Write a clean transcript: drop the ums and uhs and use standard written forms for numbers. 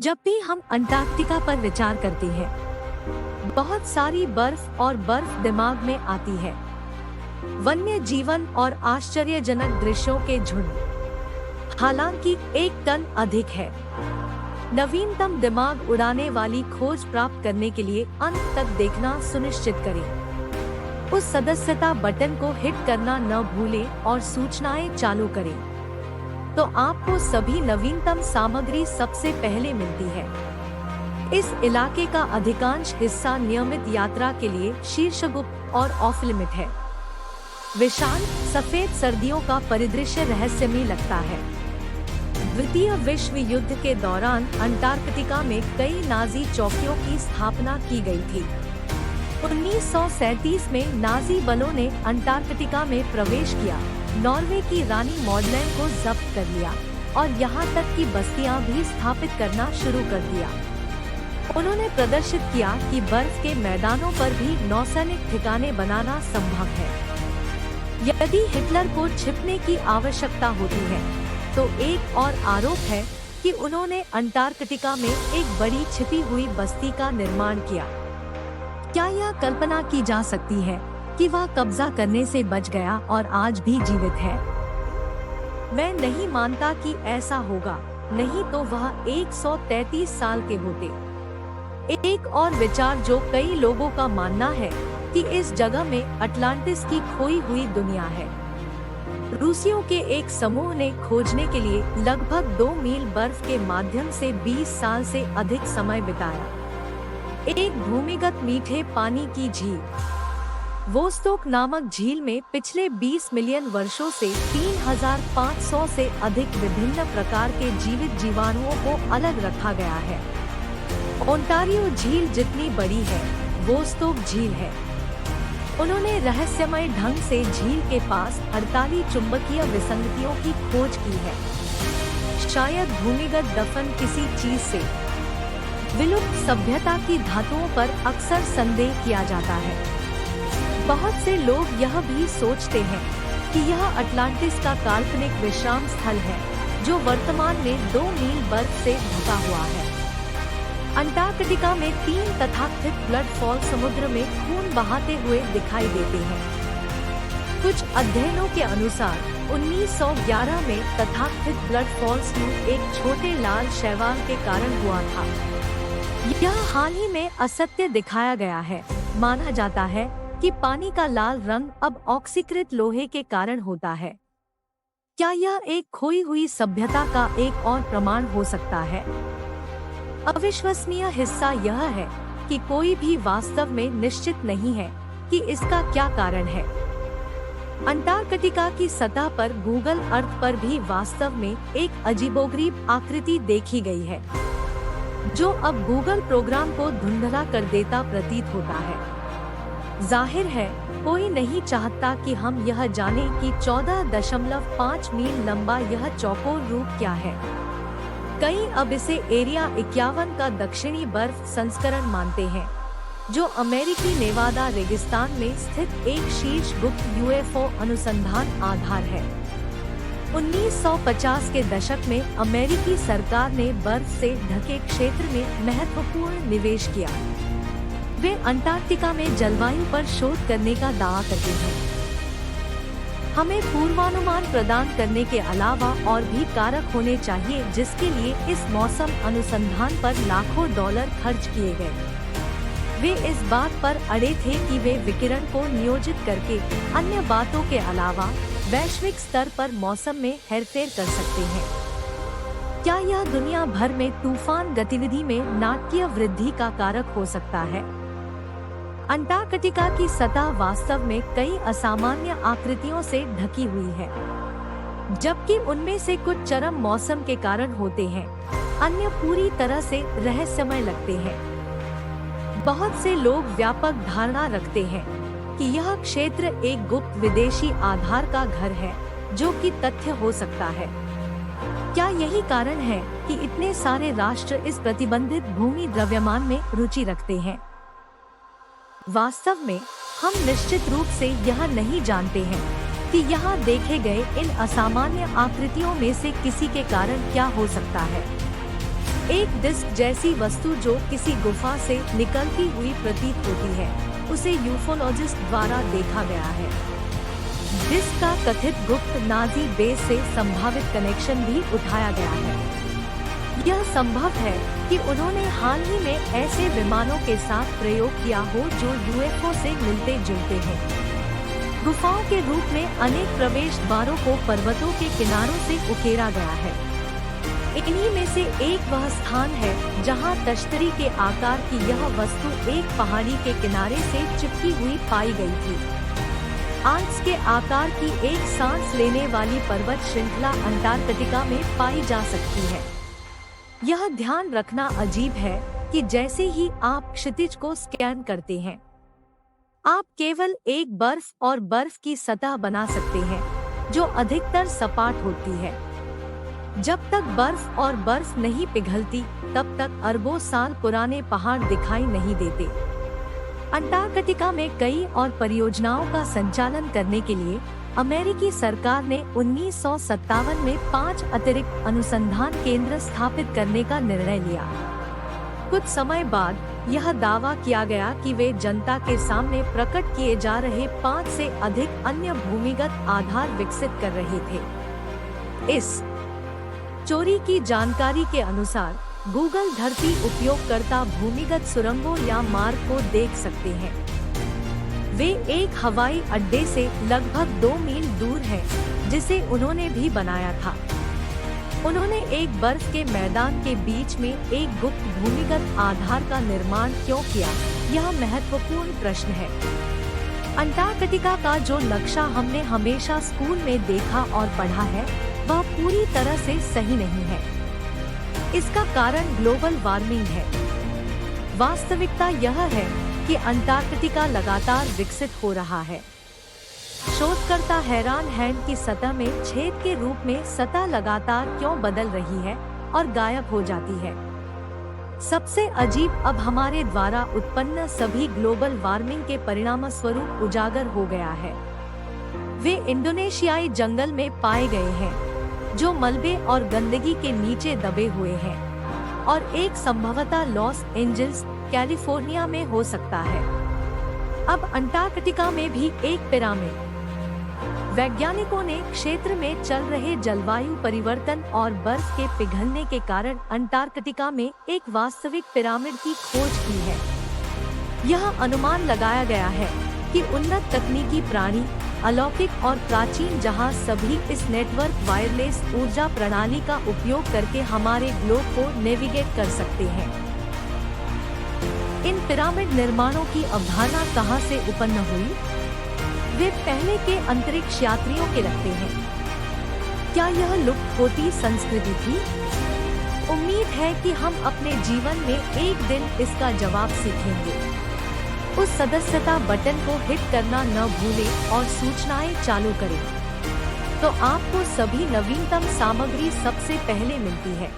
जब भी हम अंटार्कटिका पर विचार करते हैं, बहुत सारी बर्फ और बर्फ दिमाग में आती है। वन्य जीवन और आश्चर्यजनक दृश्यों के झुंड। हालांकि 1 टन अधिक है। नवीनतम दिमाग उड़ाने वाली खोज प्राप्त करने के लिए अंत तक देखना सुनिश्चित करें। उस सदस्यता बटन को हिट करना न भूलें और सूचनाएं चालू करें, तो आपको सभी नवीनतम सामग्री सबसे पहले मिलती है। इस इलाके का अधिकांश हिस्सा नियमित यात्रा के लिए शीर्षगुप्त और ऑफ लिमिट है। विशाल सफेद सर्दियों का परिदृश्य रहस्यमयी लगता है। द्वितीय विश्व युद्ध के दौरान अंटार्कटिका में कई नाजी चौकियों की स्थापना की गई थी। 1937 में नाजी बलों ने अंटार्कटिका में प्रवेश किया, नॉर्वे की रानी मॉडलैंड को जब्त कर लिया और यहाँ तक कि बस्तियां भी स्थापित करना शुरू कर दिया। उन्होंने प्रदर्शित किया कि बर्फ के मैदानों पर भी नौसैनिक ठिकाने बनाना संभव है। यदि हिटलर को छिपने की आवश्यकता होती है, तो एक और आरोप है कि उन्होंने अंटार्कटिका में एक बड़ी छिपी हुई बस्ती का निर्माण किया। क्या यह कल्पना की जा सकती है कि वह कब्जा करने से बच गया और आज भी जीवित है? मैं नहीं मानता कि ऐसा होगा, नहीं तो वह 133 साल के होते। एक और विचार जो कई लोगों का मानना है कि इस जगह में अटलांटिस की खोई हुई दुनिया है। रूसियों के एक समूह ने खोजने के लिए लगभग 2 मील बर्फ के माध्यम से 20 साल से अधिक समय बिताया। एक भूमिगत मीठे पानी की झील वोस्तोक नामक झील में पिछले 20 मिलियन वर्षों से 3500 से अधिक विभिन्न प्रकार के जीवित जीवाणुओं को अलग रखा गया है। ओंटारियो झील जितनी बड़ी है, वोस्तोक झील है। उन्होंने रहस्यमय ढंग से झील के पास 48 चुंबकीय विसंगतियों की खोज की है। शायद भूमिगत दफन किसी चीज से। विलुप्त सभ्यता की धातुओं पर अक्सर संदेह किया जाता है। बहुत से लोग यह भी सोचते हैं कि यह अटलांटिस का काल्पनिक विश्राम स्थल है, जो वर्तमान में 2 मील बर्फ से ढका हुआ है। अंटार्कटिका में 3 तथाकथित ब्लड फॉल समुद्र में खून बहाते हुए दिखाई देते हैं। कुछ अध्ययनों के अनुसार 1911 में तथाकथित ब्लड फॉल्स में एक छोटे लाल शैवाल के कारण हुआ था। यह हाल ही में असत्य दिखाया गया है। माना जाता है कि पानी का लाल रंग अब ऑक्सीकृत लोहे के कारण होता है। क्या यह एक खोई हुई सभ्यता का एक और प्रमाण हो सकता है? अविश्वसनीय हिस्सा यह है कि कोई भी वास्तव में निश्चित नहीं है कि इसका क्या कारण है। अंटार्कटिका की सतह पर गूगल अर्थ पर भी वास्तव में एक अजीबोगरीब आकृति देखी गई है, जो अब गूगल प्रोग्राम को धुंधला कर देता प्रतीत होता है। जाहिर है, कोई नहीं चाहता कि हम यह जानें कि 14.5 मील लंबा यह चौकोर रूप क्या है। कई अब इसे एरिया 51 का दक्षिणी बर्फ संस्करण मानते हैं, जो अमेरिकी नेवादा रेगिस्तान में स्थित एक शीर्ष गुप्त यूएफओ अनुसंधान आधार है। 1950 के दशक में अमेरिकी सरकार ने बर्फ से ढके क्षेत्र में महत्वपूर्ण निवेश किया। वे अंटार्कटिका में जलवायु पर शोध करने का दावा करते हैं। हमें पूर्वानुमान प्रदान करने के अलावा और भी कारक होने चाहिए, जिसके लिए इस मौसम अनुसंधान पर लाखों डॉलर खर्च किए गए। वे इस बात पर अड़े थे कि वे विकिरण को नियोजित करके अन्य बातों के अलावा वैश्विक स्तर पर मौसम में हेरफेर कर सकते हैं। क्या यह दुनिया भर में तूफान गतिविधि में नाटकीय वृद्धि का कारक हो सकता है? अंटार्कटिका की सतह वास्तव में कई असामान्य आकृतियों से ढकी हुई है। जबकि उनमें से कुछ चरम मौसम के कारण होते हैं, अन्य पूरी तरह से रहस्यमय लगते हैं। बहुत से लोग व्यापक धारणा रखते हैं कि यह क्षेत्र एक गुप्त विदेशी आधार का घर है, जो कि तथ्य हो सकता है। क्या यही कारण है कि इतने सारे राष्ट्र इस प्रतिबंधित भूमि द्रव्यमान में रुचि रखते हैं? वास्तव में हम निश्चित रूप से यह नहीं जानते हैं कि यहाँ देखे गए इन असामान्य आकृतियों में से किसी के कारण क्या हो सकता है। एक डिस्क जैसी वस्तु जो किसी गुफा से निकलती हुई प्रतीत होती है, उसे यूफोलॉजिस्ट द्वारा देखा गया है। डिस्क का कथित गुप्त नाजी बेस से संभावित कनेक्शन भी उठाया गया है। यह संभव है कि उन्होंने हाल ही में ऐसे विमानों के साथ प्रयोग किया हो जो यूएफओ से मिलते जुलते हैं। गुफाओं के रूप में अनेक प्रवेश द्वारों को पर्वतों के किनारों से उकेरा गया है। इन्हीं में से एक वह स्थान है जहां तश्तरी के आकार की यह वस्तु एक पहाड़ी के किनारे से चिपकी हुई पाई गई थी। आल्प्स के आकार की एक सांस लेने वाली पर्वत श्रृंखला अंटार्कटिका में पाई जा सकती है। यह ध्यान रखना अजीब है कि जैसे ही आप क्षितिज को स्कैन करते हैं, आप केवल एक बर्फ और बर्फ की सतह बना सकते हैं जो अधिकतर सपाट होती है। जब तक बर्फ और बर्फ नहीं पिघलती, तब तक अरबों साल पुराने पहाड़ दिखाई नहीं देते। अंटार्कटिका में कई और परियोजनाओं का संचालन करने के लिए अमेरिकी सरकार ने 1957 में 5 अतिरिक्त अनुसंधान केंद्र स्थापित करने का निर्णय लिया। कुछ समय बाद यह दावा किया गया कि वे जनता के सामने प्रकट किए जा रहे 5 से अधिक अन्य भूमिगत आधार विकसित कर रहे थे। इस चोरी की जानकारी के अनुसार गूगल धरती उपयोगकर्ता भूमिगत सुरंगों या मार्ग को देख सकते हैं। वे एक हवाई अड्डे से लगभग 2 मील दूर हैं, जिसे उन्होंने भी बनाया था। उन्होंने एक बर्फ के मैदान के बीच में एक गुप्त भूमिगत आधार का निर्माण क्यों किया, यह महत्वपूर्ण प्रश्न है। अंटार्कटिका का जो नक्शा हमने हमेशा स्कूल में देखा और पढ़ा है, वह पूरी तरह से सही नहीं है। इसका कारण ग्लोबल वार्मिंग है। वास्तविकता यह है कि अंटार्कटिका लगातार विकसित हो रहा है। शोधकर्ता हैरान हैं कि सतह में छेद के रूप में सतह लगातार क्यों बदल रही है और गायब हो जाती है। सबसे अजीब अब हमारे द्वारा उत्पन्न सभी ग्लोबल वार्मिंग के परिणामस्वरूप उजागर हो गया है। वे इंडोनेशियाई जंगल में पाए गए हैं, जो मलबे और गंदगी के नीचे दबे हुए हैं, और एक संभवतः लॉस एंजल्स, कैलिफोर्निया में हो सकता है। अब अंटार्कटिका में भी एक पिरामिड। वैज्ञानिकों ने क्षेत्र में चल रहे जलवायु परिवर्तन और बर्फ के पिघलने के कारण अंटार्कटिका में एक वास्तविक पिरामिड की खोज की है। यह अनुमान लगाया गया है कि उन्नत तकनीकी प्राणी, अलौकिक और प्राचीन जहाज सभी इस नेटवर्क वायरलेस ऊर्जा प्रणाली का उपयोग करके हमारे ग्लोब को नेविगेट कर सकते हैं। इन पिरामिड निर्माणों की अवधारणा कहां से उत्पन्न हुई? वे पहले के अंतरिक्ष यात्रियों के लगते हैं। क्या यह लुप्त होती संस्कृति थी? उम्मीद है कि हम अपने जीवन में एक दिन इसका जवाब सीखेंगे। उस सदस्यता बटन को हिट करना न भूलें और सूचनाएं चालू करें, तो आपको सभी नवीनतम सामग्री सबसे पहले मिलती है।